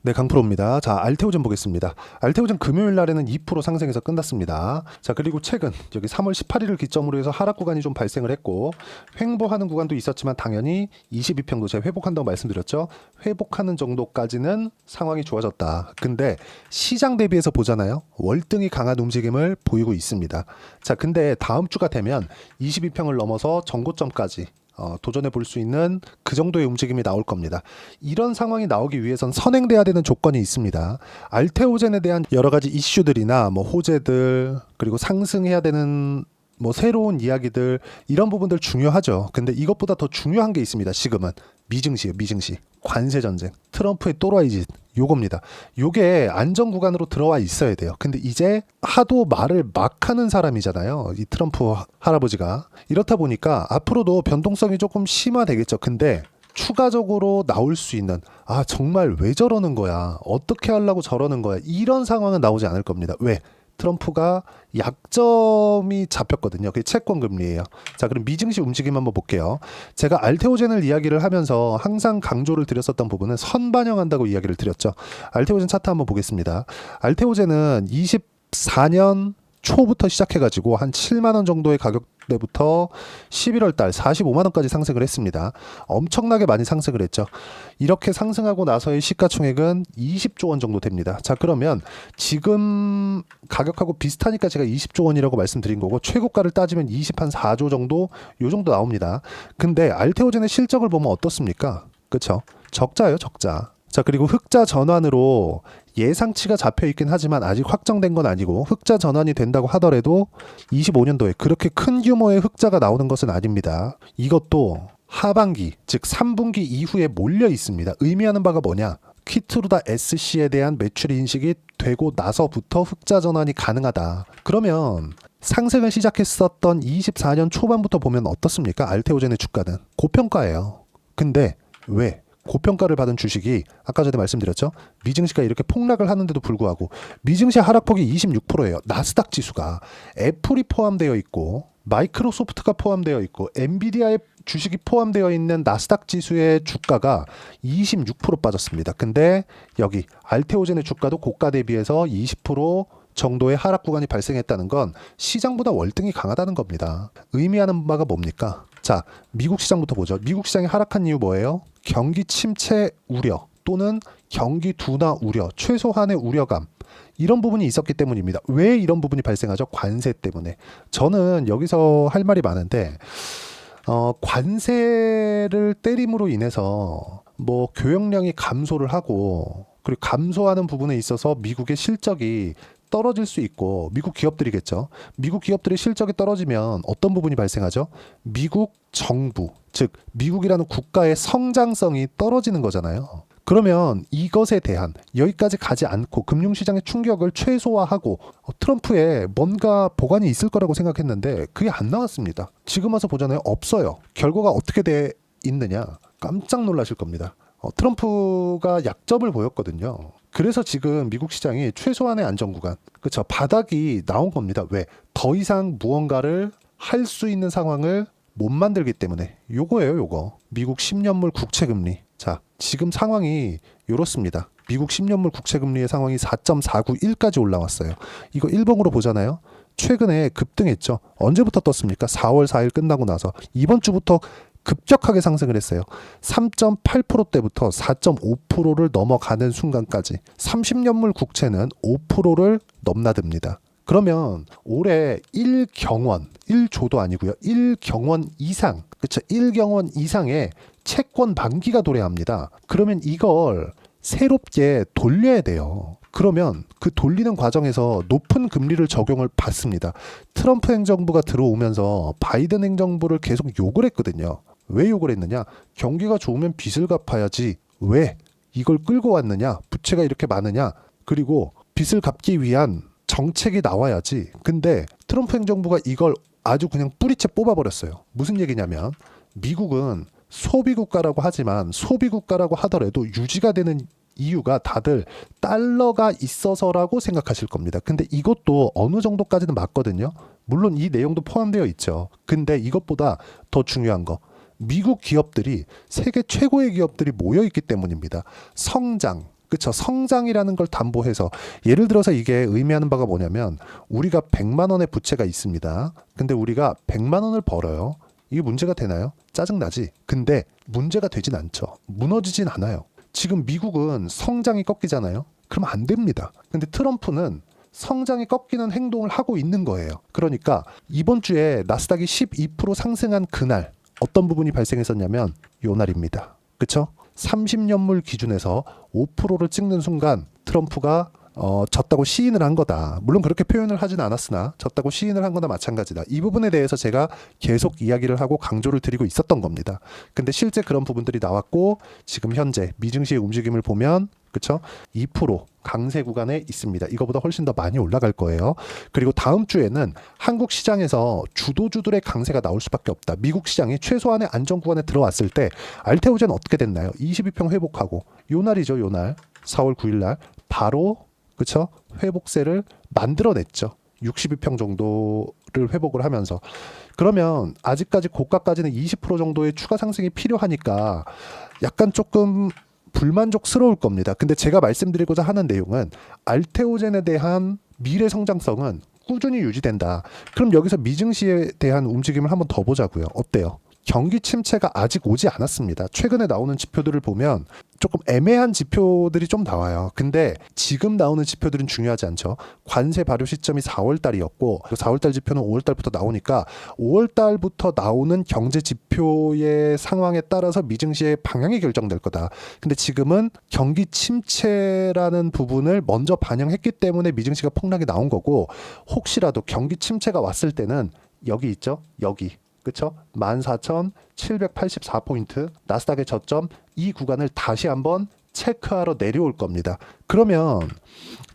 네, 강프로입니다. 자, 알테오젠 보겠습니다. 알테오젠 금요일 날에는 2% 상승해서 끝났습니다. 자, 그리고 최근 여기 3월 18일을 기점으로 해서 하락 구간이 좀 발생을 했고 횡보하는 구간도 있었지만 당연히 22평도 제가 회복한다고 말씀드렸죠. 회복하는 정도까지는 상황이 좋아졌다. 근데 시장 대비해서 보잖아요. 월등히 강한 움직임을 보이고 있습니다. 자, 근데 다음 주가 되면 22평을 넘어서 정고점까지 도전해 볼 수 있는 그 정도의 움직임이 나올 겁니다. 이런 상황이 나오기 위해선 선행돼야 되는 조건이 있습니다. 알테오젠에 대한 여러 가지 이슈들이나 뭐 호재들 그리고 상승해야 되는 뭐 새로운 이야기들 이런 부분들 중요하죠. 근데 이것보다 더 중요한 게 있습니다. 지금은 미증시예요. 미증시. 관세 전쟁. 트럼프의 또라이짓. 요겁니다. 요게 안전 구간으로 들어와 있어야 돼요. 근데 이제 하도 말을 막 하는 사람이잖아요. 이 트럼프 할아버지가. 이렇다 보니까 앞으로도 변동성이 조금 심화되겠죠. 근데 추가적으로 나올 수 있는 정말 왜 저러는 거야? 어떻게 하려고 저러는 거야? 이런 상황은 나오지 않을 겁니다. 왜? 트럼프가 약점이 잡혔거든요. 그게 채권 금리예요. 자, 그럼 미증시 움직임 한번 볼게요. 제가 알테오젠을 이야기를 하면서 항상 강조를 드렸었던 부분은 선반영한다고 이야기를 드렸죠. 알테오젠 차트 한번 보겠습니다. 알테오젠은 24년 초부터 시작해가지고 한 7만 원 정도의 가격대부터 11월 달 45만 원까지 상승을 했습니다. 엄청나게 많이 상승을 했죠. 이렇게 상승하고 나서의 시가총액은 20조 원 정도 됩니다. 자, 그러면 지금 가격하고 비슷하니까 제가 20조 원이라고 말씀드린 거고 최고가를 따지면 24조 정도 요 정도 나옵니다. 근데 알테오젠의 실적을 보면 어떻습니까? 그렇죠? 적자예요, 적자. 자, 그리고 흑자 전환으로 예상치가 잡혀 있긴 하지만 아직 확정된 건 아니고 흑자 전환이 된다고 하더라도 25년도에 그렇게 큰 규모의 흑자가 나오는 것은 아닙니다. 이것도 하반기, 즉 3분기 이후에 몰려 있습니다. 의미하는 바가 뭐냐? 퀴트루다 SC에 대한 매출 인식이 되고 나서부터 흑자 전환이 가능하다. 그러면 상승을 시작했었던 24년 초반부터 보면 어떻습니까? 알테오젠의 주가는 고평가예요. 근데 왜? 고평가를 받은 주식이 아까 전에 말씀드렸죠. 미증시가 이렇게 폭락을 하는데도 불구하고 미증시 하락폭이 26%예요. 나스닥 지수가 애플이 포함되어 있고 마이크로소프트가 포함되어 있고 엔비디아의 주식이 포함되어 있는 나스닥 지수의 주가가 26% 빠졌습니다. 근데 여기 알테오젠의 주가도 고가 대비해서 20% 정도의 하락 구간이 발생했다는 건 시장보다 월등히 강하다는 겁니다. 의미하는 바가 뭡니까? 자, 미국 시장부터 보죠. 미국 시장이 하락한 이유 뭐예요? 경기 침체 우려 또는 경기 둔화 우려, 최소한의 우려감 이런 부분이 있었기 때문입니다. 왜 이런 부분이 발생하죠? 관세 때문에. 저는 여기서 할 말이 많은데 관세를 때림으로 인해서 뭐 교역량이 감소를 하고 그리고 감소하는 부분에 있어서 미국의 실적이 떨어질 수 있고 미국 기업들이겠죠. 미국 기업들의 실적이 떨어지면 어떤 부분이 발생하죠? 미국 정부, 즉 미국이라는 국가의 성장성이 떨어지는 거잖아요. 그러면 이것에 대한 여기까지 가지 않고 금융시장의 충격을 최소화하고 트럼프에 뭔가 보관이 있을 거라고 생각했는데 그게 안 나왔습니다. 지금 와서 보잖아요. 없어요. 결과가 어떻게 돼 있느냐? 깜짝 놀라실 겁니다. 트럼프가 약점을 보였거든요. 그래서 지금 미국 시장이 최소한의 안정 구간, 그렇죠? 바닥이 나온 겁니다. 왜? 더 이상 무언가를 할 수 있는 상황을 못 만들기 때문에. 요거예요, 요거. 미국 10년물 국채 금리. 자, 지금 상황이 요렇습니다. 미국 10년물 국채 금리의 상황이 4.491까지 올라왔어요. 이거 일봉으로 보잖아요. 최근에 급등했죠. 언제부터 떴습니까? 4월 4일 끝나고 나서 이번 주부터 급격하게 상승을 했어요. 3.8%대부터 4.5%를 넘어가는 순간까지 30년물 국채는 5%를 넘나듭니다. 그러면 올해 1경원, 1조도 아니고요. 1경원 이상, 그렇죠? 1경원 이상의 채권 만기가 도래합니다. 그러면 이걸 새롭게 돌려야 돼요. 그러면 그 돌리는 과정에서 높은 금리를 적용을 받습니다. 트럼프 행정부가 들어오면서 바이든 행정부를 계속 욕을 했거든요. 왜 욕을 했느냐? 경기가 좋으면 빚을 갚아야지. 왜 이걸 끌고 왔느냐? 부채가 이렇게 많으냐? 그리고 빚을 갚기 위한 정책이 나와야지. 근데 트럼프 행정부가 이걸 아주 그냥 뿌리채 뽑아버렸어요. 무슨 얘기냐면 미국은 소비국가라고 하지만 소비국가라고 하더라도 유지가 되는 이유가 다들 달러가 있어서라고 생각하실 겁니다. 근데 이것도 어느 정도까지는 맞거든요. 물론 이 내용도 포함되어 있죠. 근데 이것보다 더 중요한 거, 미국 기업들이 세계 최고의 기업들이 모여있기 때문입니다. 성장, 그쵸? 성장이라는 걸 담보해서 예를 들어서 이게 의미하는 바가 뭐냐면 우리가 100만 원의 부채가 있습니다. 근데 우리가 100만 원을 벌어요. 이게 문제가 되나요? 짜증나지. 근데 문제가 되진 않죠. 무너지진 않아요. 지금 미국은 성장이 꺾이잖아요. 그럼 안 됩니다. 근데 트럼프는 성장이 꺾이는 행동을 하고 있는 거예요. 그러니까 이번 주에 나스닥이 12% 상승한 그날 어떤 부분이 발생했었냐면 요 날입니다. 그쵸? 30년물 기준에서 5%를 찍는 순간 트럼프가 졌다고 시인을 한 거다. 물론 그렇게 표현을 하진 않았으나 졌다고 시인을 한 거나 마찬가지다. 이 부분에 대해서 제가 계속 이야기를 하고 강조를 드리고 있었던 겁니다. 근데 실제 그런 부분들이 나왔고 지금 현재 미증시의 움직임을 보면 그쵸? 2% 강세 구간에 있습니다. 이거보다 훨씬 더 많이 올라갈 거예요. 그리고 다음 주에는 한국 시장에서 주도주들의 강세가 나올 수밖에 없다. 미국 시장이 최소한의 안정 구간에 들어왔을 때 알테오젠 어떻게 됐나요? 22평 회복하고 요 날이죠. 요 날 4월 9일 날 바로 그쵸? 회복세를 만들어냈죠. 62평 정도를 회복을 하면서. 그러면 아직까지 고가까지는 20% 정도의 추가 상승이 필요하니까 약간 조금 불만족스러울 겁니다. 근데 제가 말씀드리고자 하는 내용은 알테오젠에 대한 미래 성장성은 꾸준히 유지된다. 그럼 여기서 미증시에 대한 움직임을 한번 더 보자고요. 어때요? 경기 침체가 아직 오지 않았습니다. 최근에 나오는 지표들을 보면 조금 애매한 지표들이 좀 나와요. 근데 지금 나오는 지표들은 중요하지 않죠. 관세 발효 시점이 4월 달이었고 4월 달 지표는 5월 달부터 나오니까 5월 달부터 나오는 경제 지표의 상황에 따라서 미증시의 방향이 결정될 거다. 근데 지금은 경기 침체라는 부분을 먼저 반영했기 때문에 미증시가 폭락이 나온 거고 혹시라도 경기 침체가 왔을 때는 여기 있죠. 여기. 그쵸? 14,784포인트 나스닥의 저점 이 구간을 다시 한번 체크하러 내려올 겁니다. 그러면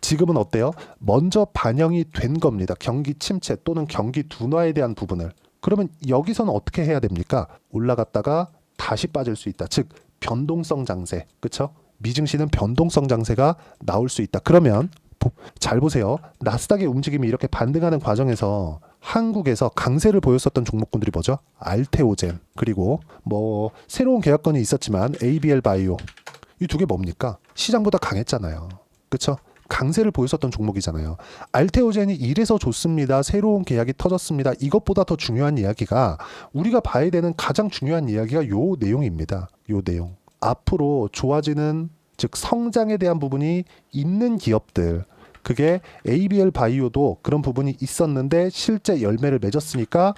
지금은 어때요? 먼저 반영이 된 겁니다. 경기 침체 또는 경기 둔화에 대한 부분을. 그러면 여기서는 어떻게 해야 됩니까? 올라갔다가 다시 빠질 수 있다. 즉 변동성 장세. 그쵸? 미증시는 변동성 장세가 나올 수 있다. 그러면 잘 보세요. 나스닥의 움직임이 이렇게 반등하는 과정에서 한국에서 강세를 보였었던 종목군들이 뭐죠? 알테오젠 그리고 뭐 새로운 계약건이 있었지만 ABL 바이오 이 두 개 뭡니까? 시장보다 강했잖아요. 그쵸? 강세를 보였었던 종목이잖아요. 알테오젠이 이래서 좋습니다. 새로운 계약이 터졌습니다. 이것보다 더 중요한 이야기가 우리가 봐야 되는 가장 중요한 이야기가 요 내용입니다. 요 내용. 앞으로 좋아지는 즉 성장에 대한 부분이 있는 기업들 그게 ABL 바이오도 그런 부분이 있었는데 실제 열매를 맺었으니까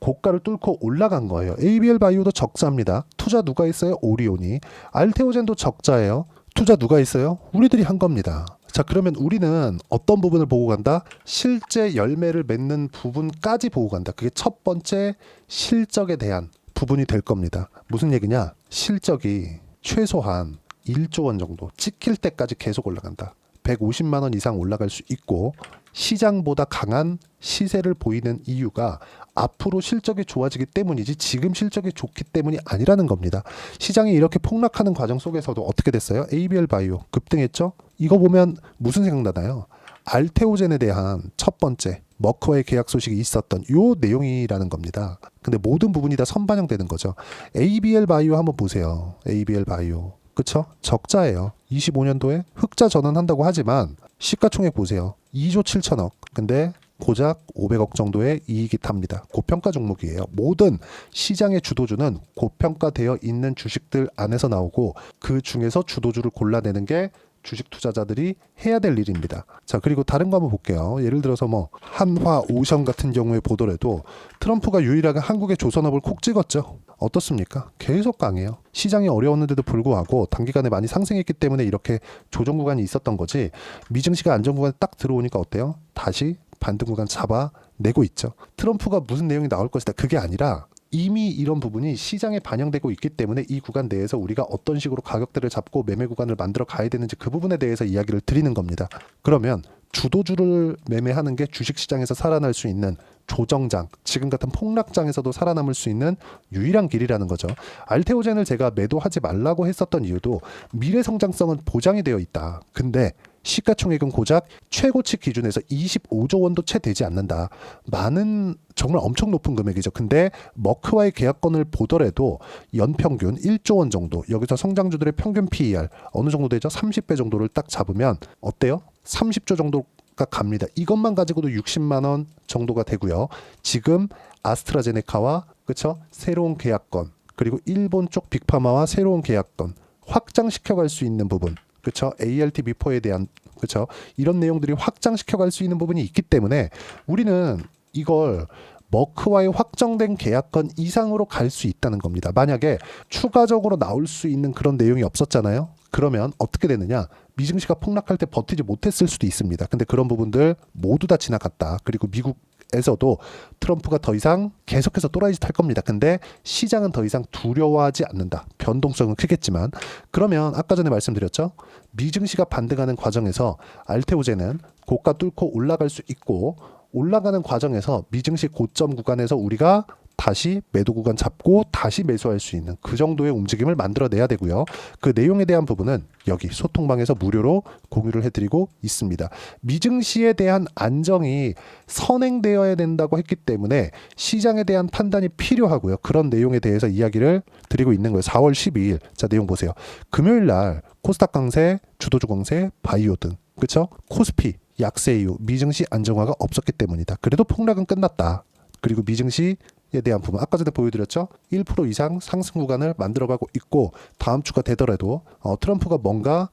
고가를 뚫고 올라간 거예요. ABL 바이오도 적자입니다. 투자 누가 있어요? 오리온이. 알테오젠도 적자예요. 투자 누가 있어요? 우리들이 한 겁니다. 자 그러면 우리는 어떤 부분을 보고 간다? 실제 열매를 맺는 부분까지 보고 간다. 그게 첫 번째 실적에 대한 부분이 될 겁니다. 무슨 얘기냐? 실적이 최소한 1조 원 정도 찍힐 때까지 계속 올라간다. 150만 원 이상 올라갈 수 있고 시장보다 강한 시세를 보이는 이유가 앞으로 실적이 좋아지기 때문이지 지금 실적이 좋기 때문이 아니라는 겁니다. 시장이 이렇게 폭락하는 과정 속에서도 어떻게 됐어요? ABL 바이오 급등했죠? 이거 보면 무슨 생각나나요? 알테오젠에 대한 첫 번째 머커의 계약 소식이 있었던 요 내용이라는 겁니다. 근데 모든 부분이 다 선반영되는 거죠. ABL 바이오 한번 보세요. ABL 바이오. 그쵸? 적자예요. 25년도에 흑자 전환한다고 하지만 시가총액 보세요. 2조 7천억. 근데 고작 500억 정도의 이익이 탑니다. 고평가 종목이에요. 모든 시장의 주도주는 고평가되어 있는 주식들 안에서 나오고 그 중에서 주도주를 골라내는 게 주식 투자자들이 해야 될 일입니다. 자, 그리고 다른 거 한번 볼게요. 예를 들어서 뭐 한화 오션 같은 경우에 보더라도 트럼프가 유일하게 한국의 조선업을 콕 찍었죠. 어떻습니까? 계속 강해요. 시장이 어려웠는데도 불구하고 단기간에 많이 상승했기 때문에 이렇게 조정 구간이 있었던 거지. 미증시가 안정 구간에 딱 들어오니까 어때요? 다시 반등 구간 잡아내고 있죠. 트럼프가 무슨 내용이 나올 것이다. 그게 아니라 이미 이런 부분이 시장에 반영되고 있기 때문에 이 구간 내에서 우리가 어떤 식으로 가격대를 잡고 매매 구간을 만들어 가야 되는지 그 부분에 대해서 이야기를 드리는 겁니다. 그러면 주도주를 매매하는 게 주식시장에서 살아날 수 있는 조정장, 지금 같은 폭락장에서도 살아남을 수 있는 유일한 길이라는 거죠. 알테오젠을 제가 매도하지 말라고 했었던 이유도 미래 성장성은 보장이 되어 있다. 근데 시가총액은 고작 최고치 기준에서 25조 원도 채 되지 않는다. 많은 정말 엄청 높은 금액이죠. 근데 머크와의 계약권을 보더라도 연평균 1조 원 정도, 여기서 성장주들의 평균 PER 어느 정도 되죠? 30배 정도를 딱 잡으면 어때요? 30조 정도가 갑니다. 이것만 가지고도 60만 원 정도가 되고요. 지금 아스트라제네카와 그쵸? 새로운 계약권, 그리고 일본 쪽 빅파마와 새로운 계약권 확장시켜갈 수 있는 부분, 그쵸? ALT-B4에 대한, 그쵸? 이런 내용들이 확장시켜갈 수 있는 부분이 있기 때문에 우리는 이걸 머크와의 확정된 계약권 이상으로 갈 수 있다는 겁니다. 만약에 추가적으로 나올 수 있는 그런 내용이 없었잖아요. 그러면 어떻게 되느냐? 미증시가 폭락할 때 버티지 못했을 수도 있습니다. 근데 그런 부분들 모두 다 지나갔다. 그리고 미국에서도 트럼프가 더 이상 계속해서 또라이짓 할 겁니다. 근데 시장은 더 이상 두려워하지 않는다. 변동성은 크겠지만, 그러면 아까 전에 말씀드렸죠. 미증시가 반등하는 과정에서 알테오제는 고가 뚫고 올라갈 수 있고, 올라가는 과정에서 미증시 고점 구간에서 우리가 다시 매도 구간 잡고 다시 매수할 수 있는 그 정도의 움직임을 만들어내야 되고요. 그 내용에 대한 부분은 여기 소통방에서 무료로 공유를 해드리고 있습니다. 미증시에 대한 안정이 선행되어야 된다고 했기 때문에 시장에 대한 판단이 필요하고요. 그런 내용에 대해서 이야기를 드리고 있는 거예요. 4월 12일 자 내용 보세요. 금요일 날 코스닥 강세, 주도주 강세, 바이오 등 그렇죠? 코스피 약세 이후 미증시 안정화가 없었기 때문이다. 그래도 폭락은 끝났다. 그리고 미증시에 대한 부분 아까 전에 보여드렸죠. 1% 이상 상승 구간을 만들어가고 있고 다음 주가 되더라도 트럼프가 뭔가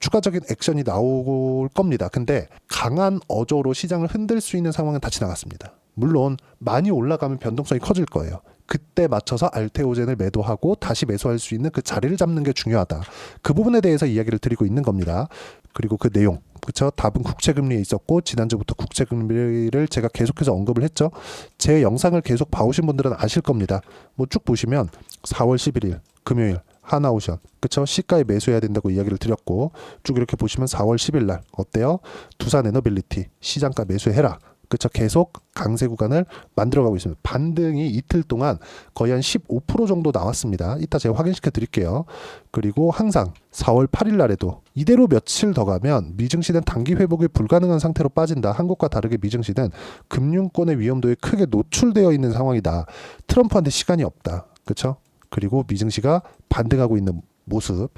추가적인 액션이 나올 겁니다. 근데 강한 어조로 시장을 흔들 수 있는 상황은 다 지나갔습니다. 물론 많이 올라가면 변동성이 커질 거예요. 그때 맞춰서 알테오젠을 매도하고 다시 매수할 수 있는 그 자리를 잡는 게 중요하다. 그 부분에 대해서 이야기를 드리고 있는 겁니다. 그리고 그 내용, 그렇죠? 답은 국채금리에 있었고 지난주부터 국채금리를 제가 계속해서 언급을 했죠. 제 영상을 계속 봐오신 분들은 아실 겁니다. 쭉 보시면 4월 11일 금요일 하나오션, 그렇죠? 시가에 매수해야 된다고 이야기를 드렸고 쭉 이렇게 보시면 4월 10일 날 어때요? 두산에너빌리티 시장가 매수해라. 그렇죠. 계속 강세 구간을 만들어가고 있습니다. 반등이 이틀 동안 거의 한 15% 정도 나왔습니다. 이따 제가 확인시켜 드릴게요. 그리고 항상 4월 8일 날에도 이대로 며칠 더 가면 미증시는 단기 회복이 불가능한 상태로 빠진다. 한국과 다르게 미증시는 금융권의 위험도에 크게 노출되어 있는 상황이다. 트럼프한테 시간이 없다. 그렇죠. 그리고 미증시가 반등하고 있는 모습.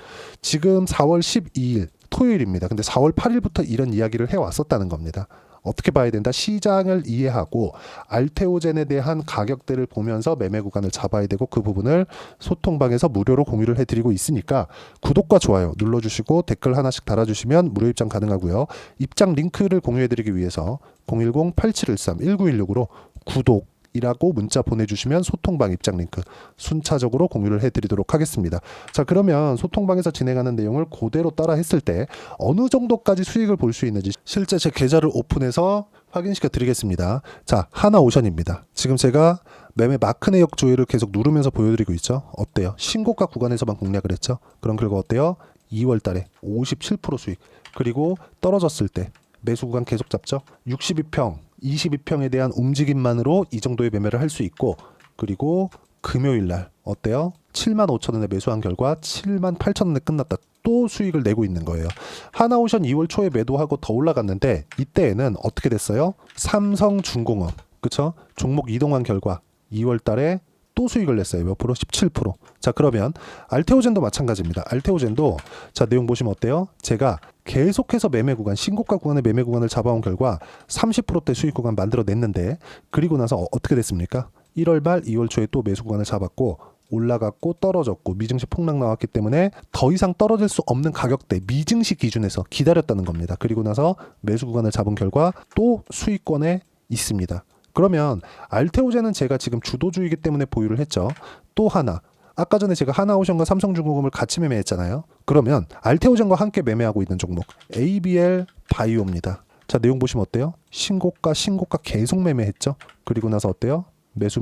지금 4월 12일 토요일입니다. 근데 4월 8일부터 이런 이야기를 해왔었다는 겁니다. 어떻게 봐야 된다? 시장을 이해하고 알테오젠에 대한 가격대를 보면서 매매 구간을 잡아야 되고 그 부분을 소통방에서 무료로 공유를 해드리고 있으니까 구독과 좋아요 눌러주시고 댓글 하나씩 달아주시면 무료 입장 가능하고요. 입장 링크를 공유해드리기 위해서 010-8713-1916으로 구독 이라고 문자 보내주시면 소통방 입장 링크 순차적으로 공유를 해드리도록 하겠습니다. 자, 그러면 소통방에서 진행하는 내용을 그대로 따라 했을 때 어느 정도까지 수익을 볼 수 있는지 실제 제 계좌를 오픈해서 확인시켜 드리겠습니다. 자, 하나오션입니다. 지금 제가 매매 마크 내역 조회를 계속 누르면서 보여드리고 있죠. 어때요? 신고가 구간에서만 공략을 했죠. 그런 결과 어때요? 2월 달에 57% 수익, 그리고 떨어졌을 때 매수 구간 계속 잡죠. 62평 22평에 대한 움직임만으로 이 정도의 매매를 할 수 있고, 그리고 금요일 날 어때요? 75,000원에 매수한 결과 78,000원에 끝났다. 또 수익을 내고 있는 거예요. 하나오션 2월 초에 매도하고 더 올라갔는데 이때에는 어떻게 됐어요? 삼성중공업, 그쵸? 종목 이동한 결과 2월 달에 또 수익을 냈어요. 몇 프로? 17%. 자, 그러면 알테오젠도 마찬가지입니다. 알테오젠도 자, 내용 보시면 어때요? 제가 계속해서 매매 구간, 신고가 구간의 매매 구간을 잡아온 결과 30%대 수익 구간 만들어냈는데, 그리고 나서 어떻게 됐습니까? 1월 말 2월 초에 또 매수 구간을 잡았고 올라갔고 떨어졌고 미증시 폭락 나왔기 때문에 더 이상 떨어질 수 없는 가격대 미증시 기준에서 기다렸다는 겁니다. 그리고 나서 매수 구간을 잡은 결과 또 수익권에 있습니다. 그러면 알테오젠은 제가 지금 주도주이기 때문에 보유를 했죠. 또 하나, 아까 전에 제가 하나오션과 삼성중공업을 같이 매매했잖아요. 그러면 알테오젠과 함께 매매하고 있는 종목 ABL 바이오입니다. 자, 내용 보시면 어때요? 신고가 계속 매매했죠. 그리고 나서 어때요? 매수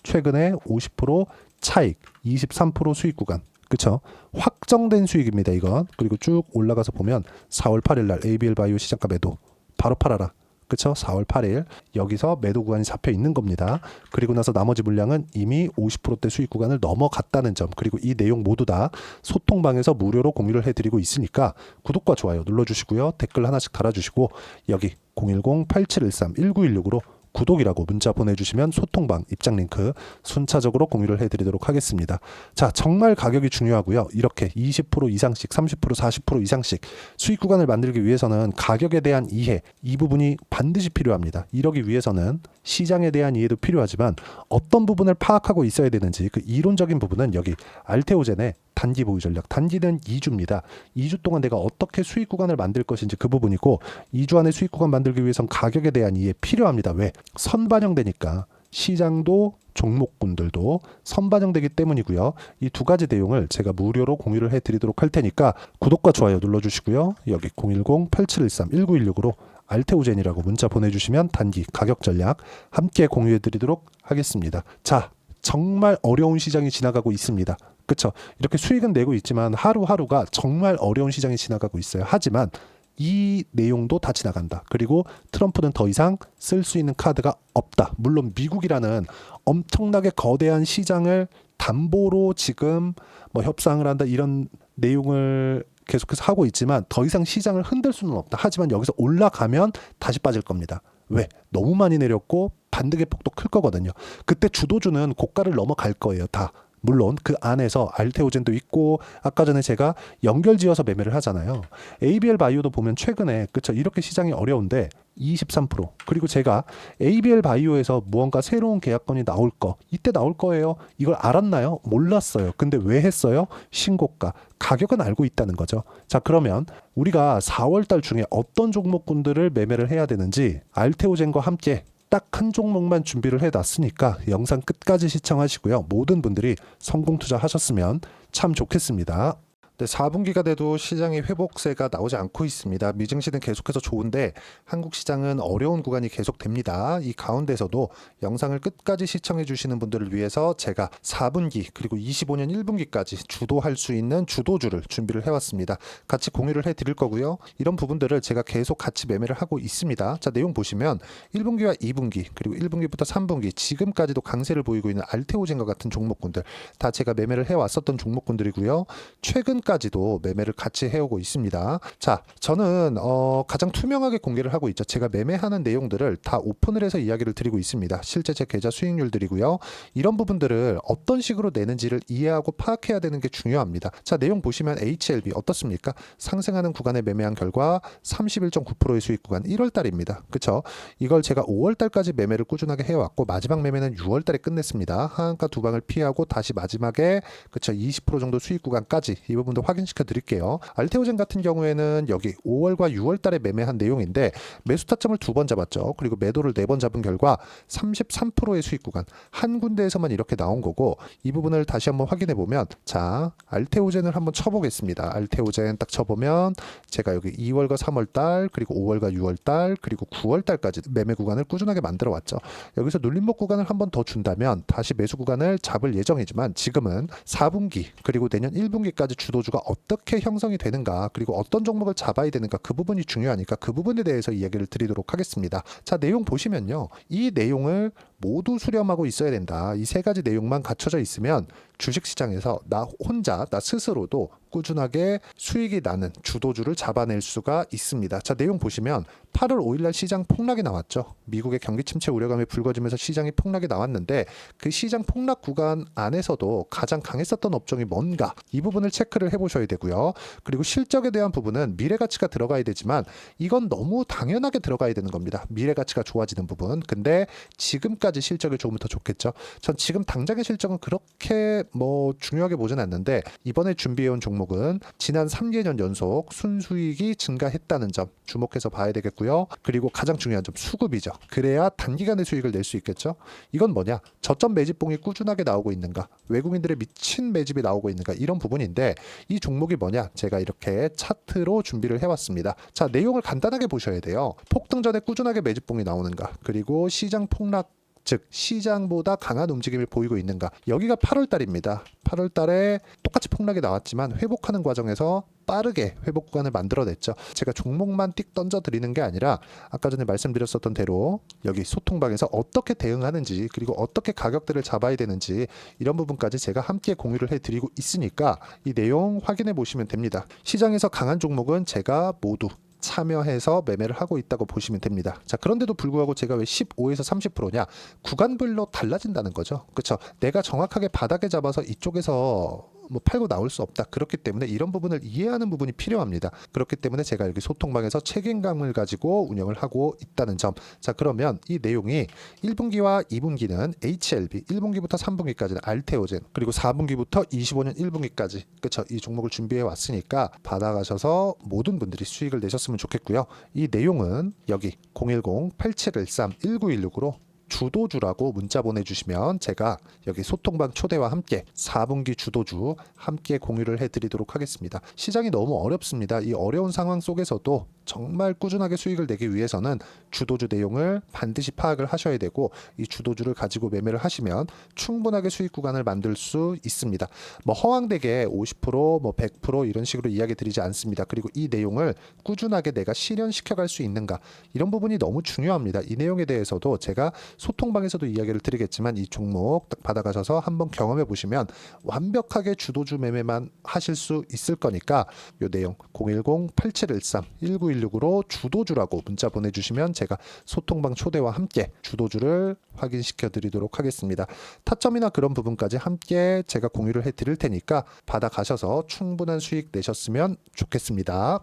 최근에 50% 차익 23% 수익 구간, 그쵸? 확정된 수익입니다, 이건. 그리고 쭉 올라가서 보면 4월 8일 날 ABL 바이오 시장가 매도 바로 팔아라. 그쵸? 4월 8일 여기서 매도 구간이 잡혀 있는 겁니다. 그리고 나서 나머지 물량은 이미 50%대 수익 구간을 넘어갔다는 점, 그리고 이 내용 모두 다 소통방에서 무료로 공유를 해드리고 있으니까 구독과 좋아요 눌러주시고요. 댓글 하나씩 달아주시고 여기 010-8713-1916으로 구독이라고 문자 보내주시면 소통방 입장 링크 순차적으로 공유를 해드리도록 하겠습니다. 자, 정말 가격이 중요하고요. 이렇게 20% 이상씩, 30%, 40% 이상씩 수익 구간을 만들기 위해서는 가격에 대한 이해, 이 부분이 반드시 필요합니다. 이러기 위해서는 시장에 대한 이해도 필요하지만 어떤 부분을 파악하고 있어야 되는지 그 이론적인 부분은 여기 알테오젠의 단기 보유 전략, 단기는 2주입니다. 2주 동안 내가 어떻게 수익 구간을 만들 것인지 그 부분이고, 2주 안에 수익 구간 만들기 위해선 가격에 대한 이해 필요합니다. 왜? 선반영되니까 시장도 종목군들도 선반영되기 때문이고요. 이 두 가지 내용을 제가 무료로 공유를 해드리도록 할 테니까 구독과 좋아요 눌러주시고요. 여기 010-8713-1916으로 알테오젠이라고 문자 보내주시면 단기 가격 전략 함께 공유해드리도록 하겠습니다. 자, 정말 어려운 시장이 지나가고 있습니다. 그쵸? 이렇게 수익은 내고 있지만 하루하루가 정말 어려운 시장이 지나가고 있어요. 하지만 이 내용도 다 지나간다. 그리고 트럼프는 더 이상 쓸 수 있는 카드가 없다. 물론 미국이라는 엄청나게 거대한 시장을 담보로 지금 뭐 협상을 한다 이런 내용을 계속해서 하고 있지만 더 이상 시장을 흔들 수는 없다. 하지만 여기서 올라가면 다시 빠질 겁니다. 왜? 너무 많이 내렸고 반등의 폭도 클 거거든요. 그때 주도주는 고가를 넘어갈 거예요. 다. 물론 그 안에서 알테오젠도 있고 아까 전에 제가 연결지어서 매매를 하잖아요. ABL 바이오도 보면 최근에 그쵸 이렇게 시장이 어려운데 23% 그리고 제가 ABL 바이오에서 무언가 새로운 계약건이 나올 거 이때 나올 거예요. 이걸 알았나요? 몰랐어요. 근데 왜 했어요? 신고가 가격은 알고 있다는 거죠. 자, 그러면 우리가 4월달 중에 어떤 종목군들을 매매를 해야 되는지 알테오젠과 함께 딱 한 종목만 준비를 해놨으니까 영상 끝까지 시청하시고요. 모든 분들이 성공 투자하셨으면 참 좋겠습니다. 네, 4분기가 돼도 시장의 회복세가 나오지 않고 있습니다. 미증시는 계속해서 좋은데 한국 시장은 어려운 구간이 계속됩니다. 이 가운데서도 영상을 끝까지 시청해 주시는 분들을 위해서 제가 4분기 그리고 25년 1분기까지 주도할 수 있는 주도주를 준비를 해왔습니다. 같이 공유를 해드릴 거고요. 이런 부분들을 제가 계속 같이 매매를 하고 있습니다. 자, 내용 보시면 1분기와 2분기 그리고 1분기부터 3분기 지금까지도 강세를 보이고 있는 알테오젠과 같은 종목군들 다 제가 매매를 해왔었던 종목군들이고요. 최근까지도 매매를 같이 해오고 있습니다. 자, 저는 가장 투명하게 공개를 하고 있죠. 제가 매매하는 내용들을 다 오픈을 해서 이야기를 드리고 있습니다. 실제 제 계좌 수익률들이고요. 이런 부분들을 어떤 식으로 내는지를 이해하고 파악해야 되는 게 중요합니다. 자, 내용 보시면 HLB 어떻습니까? 상승하는 구간에 매매한 결과 31.9%의 수익 구간 1월 달입니다. 그쵸? 이걸 제가 5월 달까지 매매를 꾸준하게 해왔고 마지막 매매는 6월 달에 끝냈습니다. 하한가 두 방을 피하고 다시 마지막에 그쵸 20% 정도 수익 구간까지 이 부분도 확인시켜 드릴게요. 알테오젠 같은 경우에는 여기 5월과 6월 달에 매매한 내용인데 매수 타점을 2번 잡았죠. 그리고 매도를 4번 잡은 결과 33%의 수익 구간 한 군데에서만 이렇게 나온 거고 이 부분을 다시 한번 확인해 보면 자, 알테오젠을 한번 쳐보겠습니다. 알테오젠 딱 쳐보면 제가 여기 2월과 3월 달 그리고 5월과 6월 달 그리고 9월 달까지 매매 구간을 꾸준하게 만들어 왔죠. 여기서 눌림목 구간을 한번 더 준다면 다시 매수 구간을 잡을 예정이지만 지금은 4분기 그리고 내년 1분기까지 주도주가 어떻게 형성이 되는가 그리고 어떤 종목을 잡아야 되는가 그 부분이 중요하니까 그 부분에 대해서 이야기를 드리도록 하겠습니다. 자, 내용 보시면요. 이 내용을 모두 수렴하고 있어야 된다. 이 세 가지 내용만 갖춰져 있으면 주식시장에서 나 혼자 나 스스로도 꾸준하게 수익이 나는 주도주를 잡아낼 수가 있습니다. 자, 내용 보시면 8월 5일날 시장 폭락이 나왔죠. 미국의 경기 침체 우려감이 불거지면서 시장이 폭락이 나왔는데 그 시장 폭락 구간 안에서도 가장 강했었던 업종이 뭔가 이 부분을 체크를 해보셔야 되고요. 그리고 실적에 대한 부분은 미래가치가 들어가야 되지만 이건 너무 당연하게 들어가야 되는 겁니다. 미래가치가 좋아지는 부분. 근데 지금까지 실적이 좋으면 더 좋겠죠. 전 지금 당장의 실적은 그렇게 뭐 중요하게 보진 않는데 이번에 준비해온 종목은 지난 3개년 연속 순수익이 증가했다는 점 주목해서 봐야 되겠고요. 그리고 가장 중요한 점 수급이죠. 그래야 단기간에 수익을 낼 수 있겠죠. 이건 뭐냐? 저점 매집봉이 꾸준하게 나오고 있는가? 외국인들의 미친 매집이 나오고 있는가? 이런 부분인데 이 종목이 뭐냐? 제가 이렇게 차트로 준비를 해왔습니다. 자, 내용을 간단하게 보셔야 돼요. 폭등 전에 꾸준하게 매집봉이 나오는가? 그리고 시장 폭락 즉 시장보다 강한 움직임을 보이고 있는가. 여기가 8월 달입니다. 8월 달에 똑같이 폭락이 나왔지만 회복하는 과정에서 빠르게 회복 구간을 만들어냈죠. 제가 종목만 띡 던져 드리는 게 아니라 아까 전에 말씀드렸었던 대로 여기 소통방에서 어떻게 대응하는지, 그리고 어떻게 가격대를 잡아야 되는지, 이런 부분까지 제가 함께 공유를 해드리고 있으니까 이 내용 확인해 보시면 됩니다. 시장에서 강한 종목은 제가 모두 참여해서 매매를 하고 있다고 보시면 됩니다. 자, 그런데도 불구하고 제가 왜 15에서 30%냐? 구간별로 달라진다는 거죠. 그렇죠? 내가 정확하게 바닥에 잡아서 이쪽에서 뭐 팔고 나올 수 없다. 그렇기 때문에 이런 부분을 이해하는 부분이 필요합니다. 그렇기 때문에 제가 여기 소통방에서 책임감을 가지고 운영을 하고 있다는 점. 자, 그러면 이 내용이 1분기와 2분기는 HLB, 1분기부터 3분기까지는 알테오젠, 그리고 4분기부터 25년 1분기까지, 그렇죠? 이 종목을 준비해 왔으니까 받아가셔서 모든 분들이 수익을 내셨으면 좋겠고요. 이 내용은 여기 010-8713-1916으로 주도주라고 문자 보내주시면 제가 여기 소통방 초대와 함께 4분기 주도주 함께 공유를 해드리도록 하겠습니다. 시장이 너무 어렵습니다. 이 어려운 상황 속에서도 정말 꾸준하게 수익을 내기 위해서는 주도주 내용을 반드시 파악을 하셔야 되고, 이 주도주를 가지고 매매를 하시면 충분하게 수익 구간을 만들 수 있습니다. 뭐 허황되게 50%, 뭐 100% 이런 식으로 이야기 드리지 않습니다. 그리고 이 내용을 꾸준하게 내가 실현시켜 갈 수 있는가, 이런 부분이 너무 중요합니다. 이 내용에 대해서도 제가 소통방에서도 이야기를 드리겠지만 이 종목 딱 받아가셔서 한번 경험해 보시면 완벽하게 주도주 매매만 하실 수 있을 거니까 이 내용 010-8713-1916으로 주도주라고 문자 보내주시면 제가 소통방 초대와 함께 주도주를 확인시켜 드리도록 하겠습니다. 타점이나 그런 부분까지 함께 제가 공유를 해 드릴 테니까 받아가셔서 충분한 수익 내셨으면 좋겠습니다.